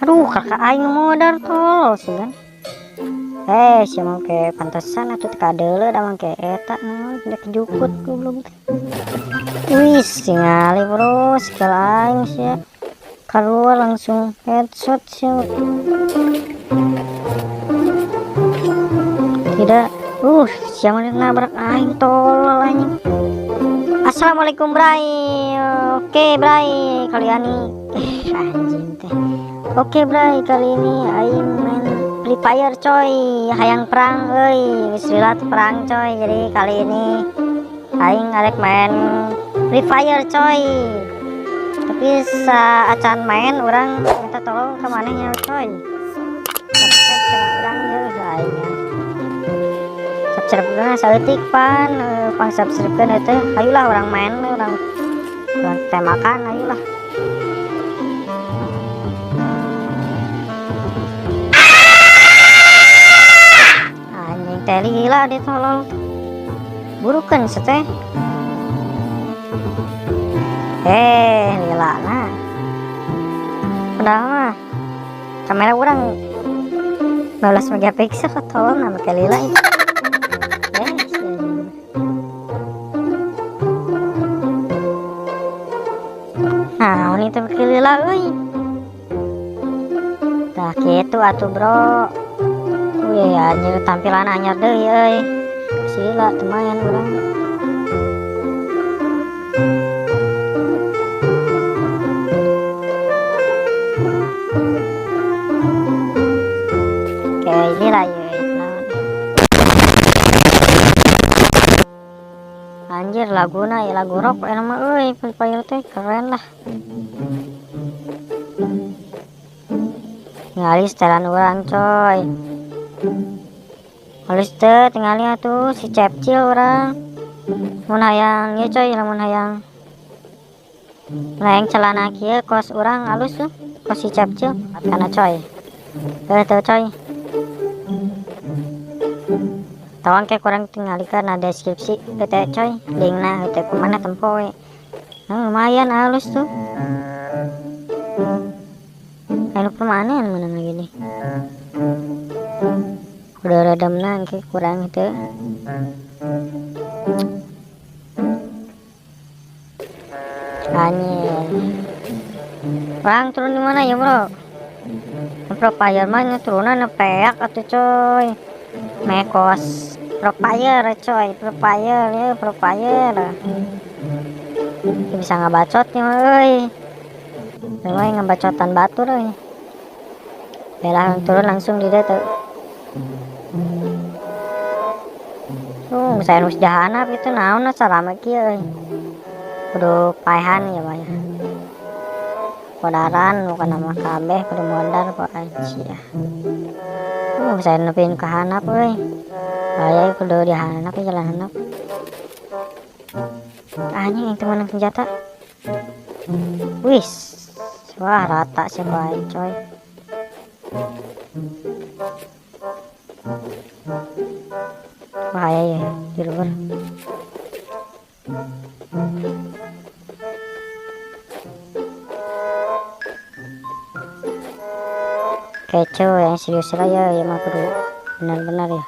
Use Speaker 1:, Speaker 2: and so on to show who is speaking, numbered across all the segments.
Speaker 1: Aduh, kakak aing modar tol sih kan. Si mangke pantesan atuh kadele da mangke eta udah kejukut goblok. Wih, singali bro, skill aing sih. Keluar langsung headshot sih. Tidak. Siapa yang nabrak aing tolol anjing. Assalamualaikum Bray. Oke Bray, kalian nih anjing teh. Oke Bray, kali ini aing main Free Fire coy. Hayang perang euy, geus rilat perang coy. Jadi kali ini aing arek main Free Fire coy. Tapi saacan main orang minta tolong ke manehnya coy. Subscribe channel urang yeuh aing. Subscribe saeutik pan pang subscribe itu. Ayolah orang main orang temakan ayolah. Anjing teli gila dia tolol. Burukan seteh. Lila nah. Padahal mah kamera orang 12 megapiksel tolong nama kayak lila itu. Nah, ini tuh lila euy. Tah kitu atuh bro. Wih anjir tampilan anyar deui euy. Sila lumayan urang. Kayak lila euy. Anjir laguna ya lagu rock mah euy, Free Fire teh keren lah. Ngali setelan orang coy. Halus teh tinggalnya tuh si Cepcil orang. Mun hayang ya coy, lamun hayang celana kieu kos orang halus tuh, kos si Cepcil kana coy. Tuh coy. Tawang kayak kurang tinggalkan ada deskripsi bete coy, linkna bete kemana tempo we. Lumayan halus tuh. Kayak permanen mana lagi nih. Udah redam nang kayak kurang itu. Anjir. Bang turun di mana ya bro? Pro player mah turunan peak atuh coy. Mekos pro player coy, pro player. Bisa ngabacot nih euy. Memang ngabacotan batur euy. Belah turun langsung di dia tuh. Saya nus jahanap itu naon sarame kieu euy. Kudu paehan ya Pak. Kodaran bukan nama kabeh kudu modal kok aja. Saya nepin ke hanap euy. Aya kudu di hanap jalan hanap. Anjing itu mana senjata. Wis. Wah rata sih baik coy. Bahaya ya di luar. Kecoh yang serius raya ya mah kudu benar-benar ya.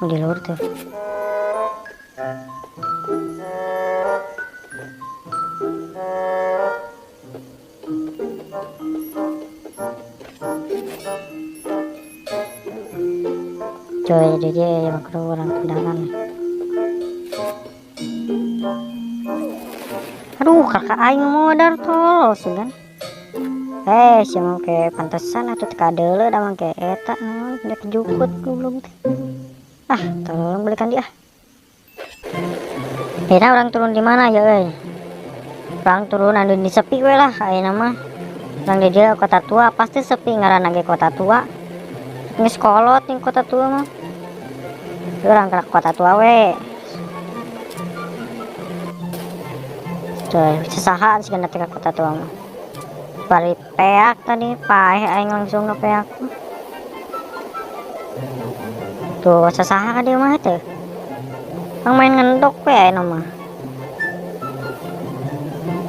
Speaker 1: Di luar tuh. Coy dia yang kudu orang tendangan. Aduh kakak aing modar tol sih kan. Si mangke pantesan atuh kadele da mangke eta udah kejukut goblok. Tolong belikan dia. Beda orang turun di mana ya euy? Orang turun anu di sepi we lah ayeuna mah. Orang di dia kota tua pasti sepi ngaranna ge kota tua. Geus kolot ning kota tua mah. Orang ke kota tua we. Coy, sesahaan sih kena ke kota tua mah. Bari peak tadi, paeh aing langsung ke peak. Tuh, sesaha dia mah teh. Bang main ngendok we ayeuna mah.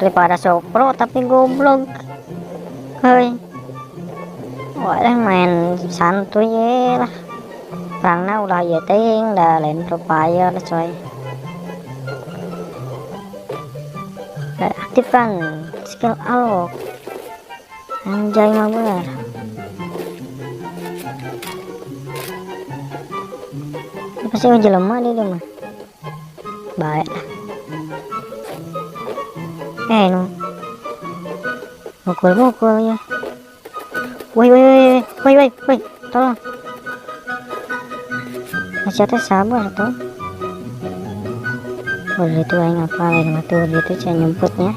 Speaker 1: daripada sopro tapi goblok. Hei, wadah main santuy lah. Perangna ulah ya ting dah lain pro player coy. Aktifkan skill alok. Anjay mabar. Pasti jelema dia mah. Baik lah. No. Mukul ya. Woi, tolong. Masih sabar tuh. Itu aing apa lain tuh gitu saya nyemputnya.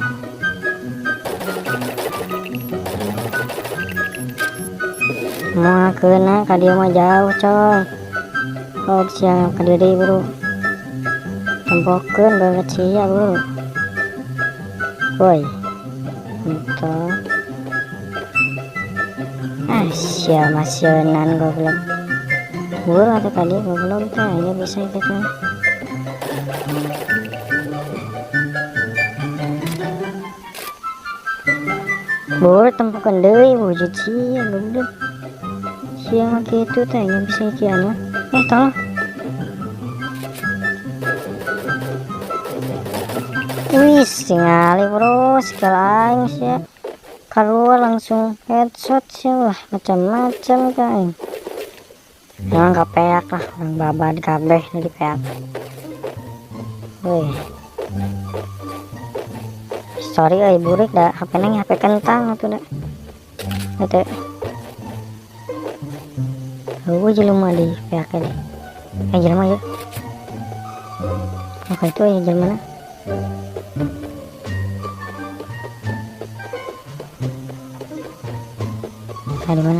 Speaker 1: Mau kena ka dia mah jauh coy. Oh siap ka dia deui bro. Tempokeun banget sia bro. Woi. Itu. Sia masienan goblok. Bur atau tadi goblok teh ya bisa gitu. Bor tempokeun deui wujud sia goblok. Sia mah kitu teh nya bisa kieu. Tolong. Wih, singali bro, skill aing sia. Keluar langsung headshot sih lah, macam-macam kan. Jangan kapeak lah, orang babad kabeh di peak. Wih. Sorry burik dah, HP neng HP kentang atuh dah. Gitu. Jelema di peak ini. Jelema ya. Oke itu ya jelema. Di mana?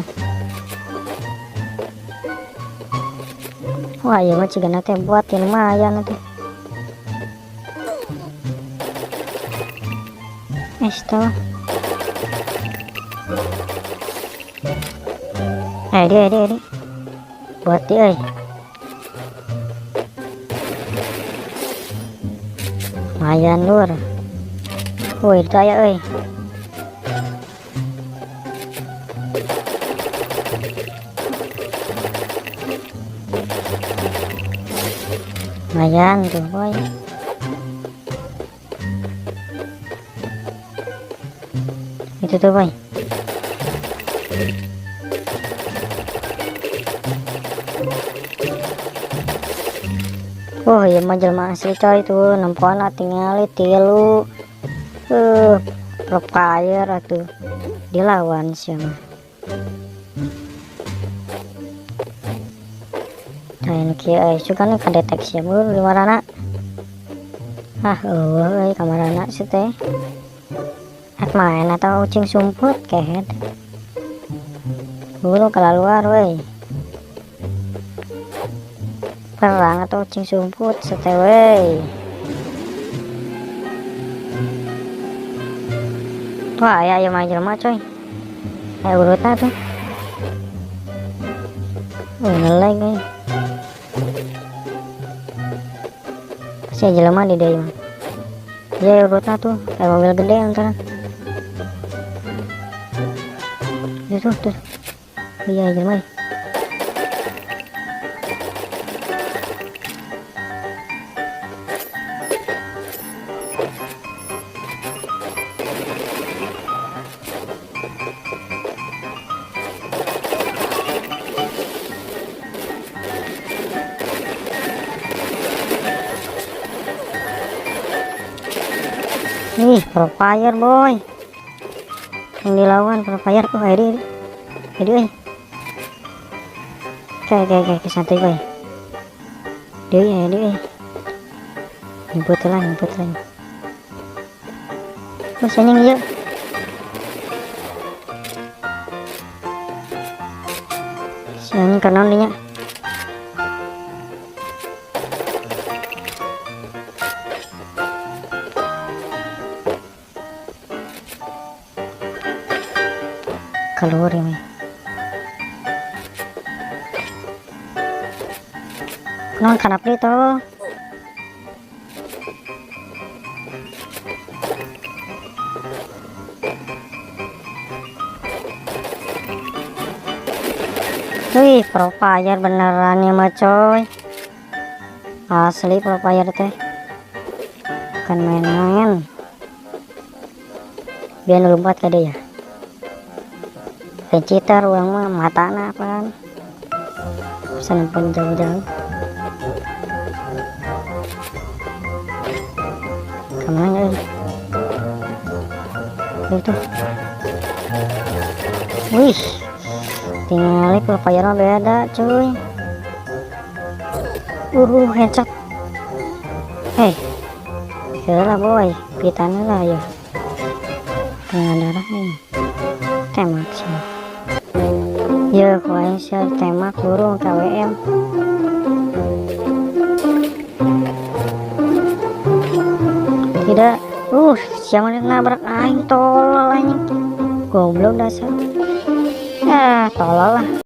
Speaker 1: Wah, ya mah cigana teh buat lumayan atuh. Esto. Dia. Buat dia. Lumayan lur. Woi, daya euy. Lumayan tuh boy. Itu tuh boy. Oh iya mah jelema asli coy tuh nempona tinggal tilu pro player atuh dilawan siapa. Nah kia suka nih kedeteksi bro di mana kamarana sih teh main atau ucing sumput kayak bulu keluar woi perang atau ucing sumput setewei. Wah ya main jelema coy urutnya tuh ngelag nih si jelema di deui mah dia urutnya tuh kayak mobil gede antara itu tuh iya jelema. Nih pro player boy yang dilawan pro player tuh ini kayak santai boy dia nyebut lah terus ini yuk siang kanan nih keluar ini non kenapa itu Wih, pro player beneran ya mah coy, asli pro player teh, bukan main-main. Biar lompat ke dia ya, cheater uang mah mata apaan bisa nempel jauh-jauh. Kemana ini? Itu. Wih, tinggal pro player mah beda cuy. Headshot. Hei, lah boy, pitannya lah ya. Tengah darah nih. Tembak sih. Ya, kuain sih tembak burung KWM. Tidak. Siapa yang nabrak aing tolol anjing. Goblok dasar. Tolol lah.